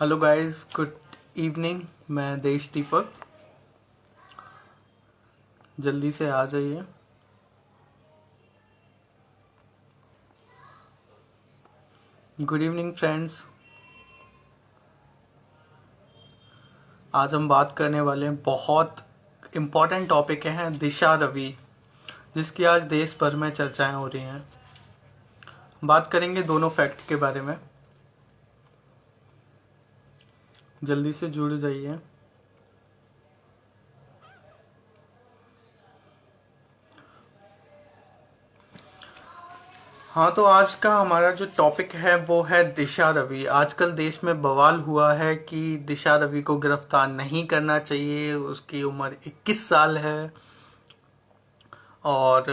Hello guys, good evening. मैं देश दीपक। जल्दी से आ जाइए। Good evening friends. आज हम बात करने वाले हैं, बहुत इम्पोर्टेंट टॉपिक है दिशा रवि, जिसकी आज देश भर में चर्चाएं हो रही हैं। बात करेंगे दोनों फैक्ट के बारे में। जल्दी से जुड़ जाइए। हाँ, तो आज का हमारा जो टॉपिक है वो है दिशा रवि। आजकल देश में बवाल हुआ है कि दिशा रवि को गिरफ्तार नहीं करना चाहिए। उसकी उम्र 21 साल है और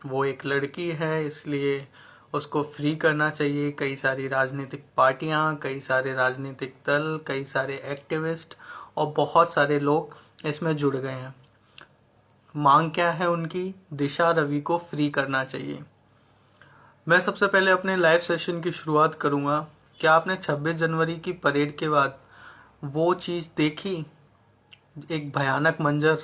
वो एक लड़की है, इसलिए उसको फ्री करना चाहिए। कई सारी राजनीतिक पार्टियां, कई सारे राजनीतिक दल, कई सारे एक्टिविस्ट और बहुत सारे लोग इसमें जुड़ गए हैं। मांग क्या है उनकी? दिशा रवि को फ्री करना चाहिए। मैं सबसे पहले अपने लाइव सेशन की शुरुआत करूंगा। क्या आपने 26 जनवरी की परेड के बाद वो चीज़ देखी? एक भयानक मंजर।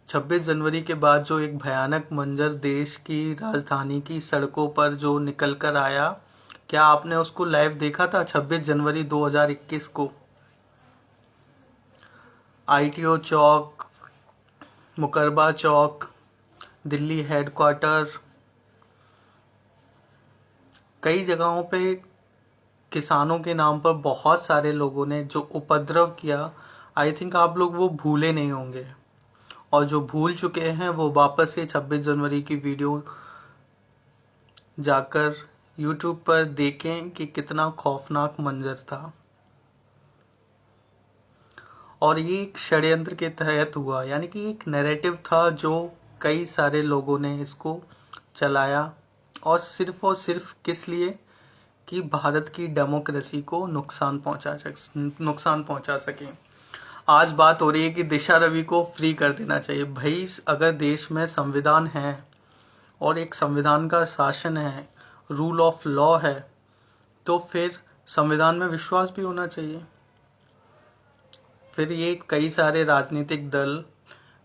26 जनवरी के बाद जो एक भयानक मंजर देश की राजधानी की सड़कों पर जो निकल कर आया, क्या आपने उसको लाइव देखा था 26 जनवरी 2021 को? आईटीओ चौक, मुकरबा चौक, दिल्ली हेडक्वार्टर, कई जगहों पे किसानों के नाम पर बहुत सारे लोगों ने जो उपद्रव किया, आई थिंक आप लोग वो भूले नहीं होंगे। और जो भूल चुके हैं वो वापस से 26 जनवरी की वीडियो जाकर यूट्यूब पर देखें कि कितना खौफनाक मंजर था। और ये एक षड्यंत्र के तहत हुआ, यानी कि एक नैरेटिव था जो कई सारे लोगों ने इसको चलाया, और सिर्फ किस लिए? कि भारत की डेमोक्रेसी को नुकसान पहुंचा सके। आज बात हो रही है कि दिशा रवि को फ्री कर देना चाहिए। भाई, अगर देश में संविधान है और एक संविधान का शासन है, रूल ऑफ लॉ है, तो फिर संविधान में विश्वास भी होना चाहिए। फिर ये कई सारे राजनीतिक दल,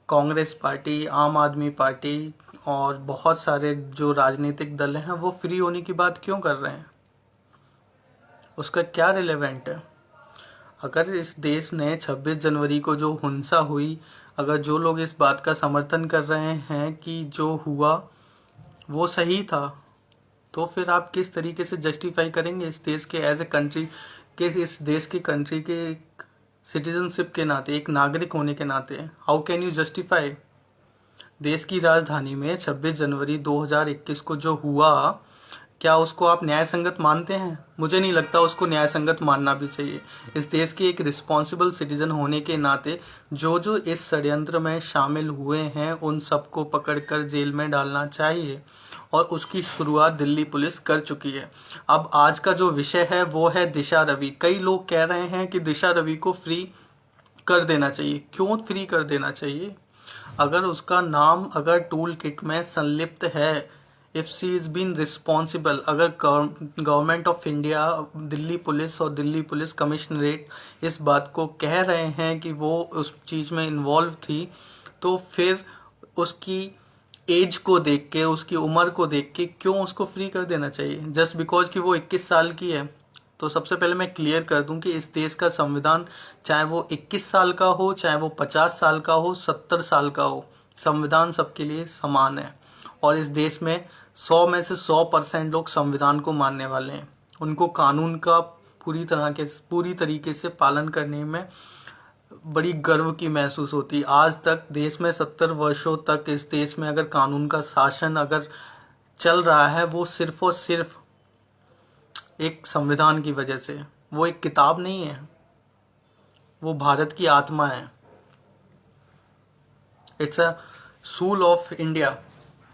कांग्रेस पार्टी, आम आदमी पार्टी और बहुत सारे जो राजनीतिक दल हैं, वो फ्री होने की बात क्यों कर रहे हैं? उसका क्या रिलेवेंट है? अगर इस देश ने 26 जनवरी को जो हिंसा हुई, अगर जो लोग इस बात का समर्थन कर रहे हैं कि जो हुआ वो सही था, तो फिर आप किस तरीके से जस्टिफाई करेंगे इस देश के एज ए कंट्री के, इस देश की कंट्री के सिटीजनशिप के नाते, एक नागरिक होने के नाते? How can you justify? देश की राजधानी में 26 जनवरी 2021 को जो हुआ, क्या उसको आप न्याय संगत मानते हैं? मुझे नहीं लगता उसको न्याय संगत मानना भी चाहिए। इस देश के एक रिस्पॉन्सिबल सिटीजन होने के नाते जो जो इस षड्यंत्र में शामिल हुए हैं उन सबको पकड़कर जेल में डालना चाहिए, और उसकी शुरुआत दिल्ली पुलिस कर चुकी है। अब आज का जो विषय है वो है दिशा रवि। कई लोग कह रहे हैं कि दिशा रवि को फ्री कर देना चाहिए। क्यों फ्री कर देना चाहिए? अगर उसका नाम अगर टूल किट में संलिप्त है, if she is been responsible, अगर government of India, Delhi police और दिल्ली पुलिस कमिश्नरेट इस बात को कह रहे हैं कि वो उस चीज़ में इन्वॉल्व थी, तो फिर उसकी एज को देख के, उसकी उम्र को देख के क्यों उसको फ्री कर देना चाहिए? जस्ट बिकॉज कि वो 21 साल की है। तो सबसे पहले मैं क्लियर कर दूं कि इस देश का संविधान, चाहे वो 21 साल का हो, चाहे वो 50 साल का हो, 70 साल का हो, संविधान सबके लिए समान है। और इस देश में 100 में से 100% लोग संविधान को मानने वाले हैं। उनको कानून का पूरी तरीके से पालन करने में बड़ी गर्व की महसूस होती। आज तक देश में 70 वर्षों तक इस देश में अगर कानून का शासन अगर चल रहा है, वो सिर्फ और सिर्फ एक संविधान की वजह से। वो एक किताब नहीं है, वो भारत की आत्मा है। इट्स अ सूल ऑफ इंडिया।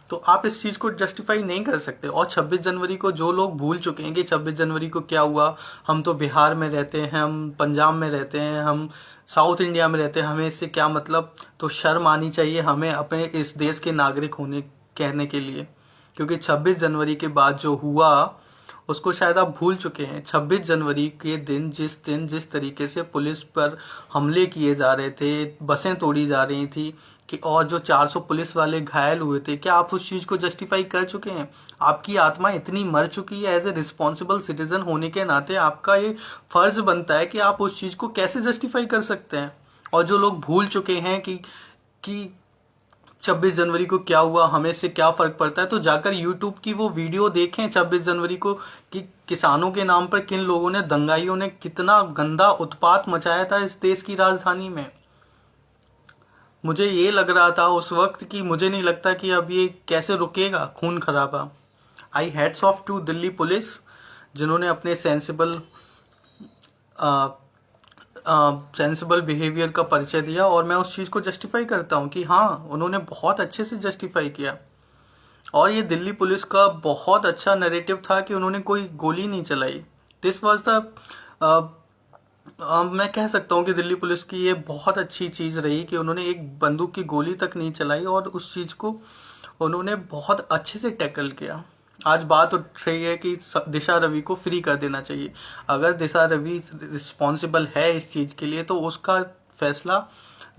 तो आप इस चीज़ को जस्टिफाई नहीं कर सकते। और 26 जनवरी को जो लोग भूल चुके हैं कि 26 जनवरी को क्या हुआ, हम तो बिहार में रहते हैं, हम पंजाब में रहते हैं, हम साउथ इंडिया में रहते हैं, हमें इससे क्या मतलब? तो शर्म आनी चाहिए हमें अपने इस देश के नागरिक होने कहने के लिए। क्योंकि 26 जनवरी के बाद जो हुआ उसको शायद आप भूल चुके हैं। 26 जनवरी के दिन जिस तरीके से पुलिस पर हमले किए जा रहे थे, बसें तोड़ी जा रही थी कि और जो 400 पुलिस वाले घायल हुए थे, क्या आप उस चीज़ को जस्टिफाई कर चुके हैं? आपकी आत्मा इतनी मर चुकी है, एज ए रिस्पॉन्सिबल सिटीजन होने के नाते आपका ये फर्ज बनता है कि आप उस चीज़ को कैसे जस्टिफाई कर सकते हैं। और जो लोग भूल चुके हैं कि 26 जनवरी को क्या हुआ, हमें से क्या फ़र्क पड़ता है, तो जाकर यूट्यूब की वो वीडियो देखें 26 जनवरी को कि किसानों के नाम पर किन लोगों ने, दंगाइयों ने कितना गंदा उत्पात मचाया था इस देश की राजधानी में। मुझे ये लग रहा था उस वक्त कि मुझे नहीं लगता कि अब ये कैसे रुकेगा खून खराबा। I hats off to Delhi police, जिन्होंने अपने सेंसिबल बिहेवियर का परिचय दिया, और मैं उस चीज़ को जस्टिफाई करता हूँ कि हाँ, उन्होंने बहुत अच्छे से जस्टिफाई किया। और ये दिल्ली पुलिस का बहुत अच्छा नैरेटिव था कि उन्होंने कोई गोली नहीं चलाई। दिस वाज द मैं कह सकता हूँ कि दिल्ली पुलिस की ये बहुत अच्छी चीज़ रही कि उन्होंने एक बंदूक की गोली तक नहीं चलाई, और उस चीज़ को उन्होंने बहुत अच्छे से टैकल किया। आज बात उठ रही है कि दिशा रवि को फ्री कर देना चाहिए। अगर दिशा रवि रिस्पॉन्सिबल है इस चीज़ के लिए, तो उसका फैसला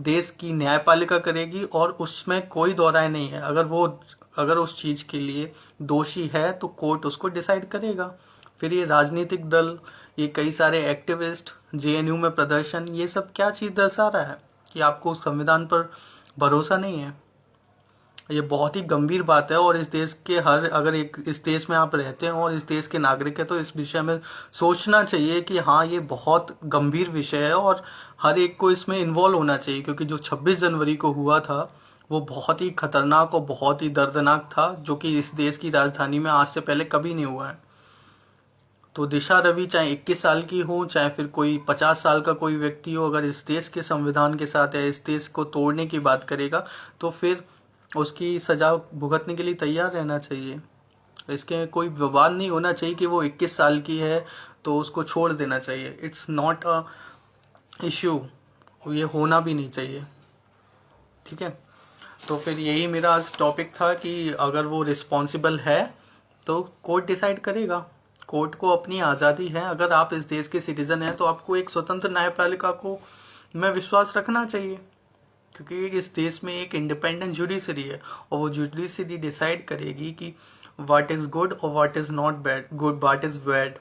देश की न्यायपालिका करेगी, और उसमें कोई दो राय नहीं है। अगर उस चीज़ के लिए दोषी है तो कोर्ट उसको डिसाइड करेगा। फिर ये राजनीतिक दल, ये कई सारे एक्टिविस्ट, जेएनयू में प्रदर्शन, ये सब क्या चीज़ दर्शा रहा है कि आपको संविधान पर भरोसा नहीं है। ये बहुत ही गंभीर बात है, और इस देश के अगर इस देश में आप रहते हैं और इस देश के नागरिक हैं, तो इस विषय में सोचना चाहिए कि हाँ, ये बहुत गंभीर विषय है और हर एक को इसमें इन्वॉल्व होना चाहिए। क्योंकि जो 26 जनवरी को हुआ था वो बहुत ही खतरनाक और बहुत ही दर्दनाक था, जो कि इस देश की राजधानी में आज से पहले कभी नहीं हुआ है। तो दिशा रवि चाहे 21 साल की हो, चाहे फिर कोई 50 साल का कोई व्यक्ति हो, अगर इस देश के संविधान के साथ या इस देश को तोड़ने की बात करेगा, तो फिर उसकी सज़ा भुगतने के लिए तैयार रहना चाहिए। इसके कोई विवाद नहीं होना चाहिए कि वो 21 साल की है तो उसको छोड़ देना चाहिए। इट्स नॉट अ इश्यू, ये होना भी नहीं चाहिए। ठीक है, तो फिर यही मेरा आज टॉपिक था कि अगर वो रिस्पॉन्सिबल है तो कोर्ट डिसाइड करेगा। कोर्ट को अपनी आज़ादी है। अगर आप इस देश के सिटीज़न हैं तो आपको एक स्वतंत्र न्यायपालिका को में विश्वास रखना चाहिए, क्योंकि इस देश में एक इंडिपेंडेंट जुडिशरी है, और वो जुडिशरी डिसाइड करेगी कि व्हाट इज़ गुड और what is not bad, good what is bad.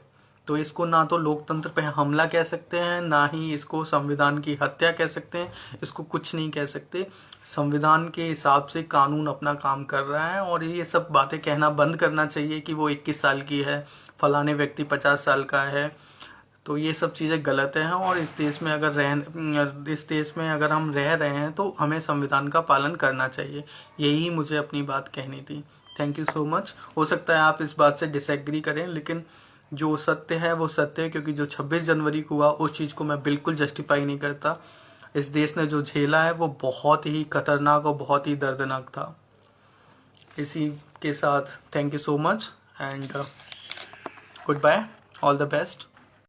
तो इसको ना तो लोकतंत्र पे हमला कह सकते हैं, ना ही इसको संविधान की हत्या कह सकते हैं। इसको कुछ नहीं कह सकते। संविधान के हिसाब से कानून अपना काम कर रहा है, और ये सब बातें कहना बंद करना चाहिए कि वो 21 साल की है, फलाने व्यक्ति 50 साल का है। तो ये सब चीज़ें गलत हैं, और इस देश में अगर हम रह रहे हैं तो हमें संविधान का पालन करना चाहिए। यही मुझे अपनी बात कहनी थी। Thank you so much. हो सकता है आप इस बात से डिसएग्री करें, लेकिन जो सत्य है वो सत्य है, क्योंकि जो 26 जनवरी को हुआ उस चीज़ को मैं बिल्कुल जस्टिफाई नहीं करता। इस देश ने जो झेला है वो बहुत ही खतरनाक और बहुत ही दर्दनाक था। इसी के साथ thank you so much and good bye, all the best.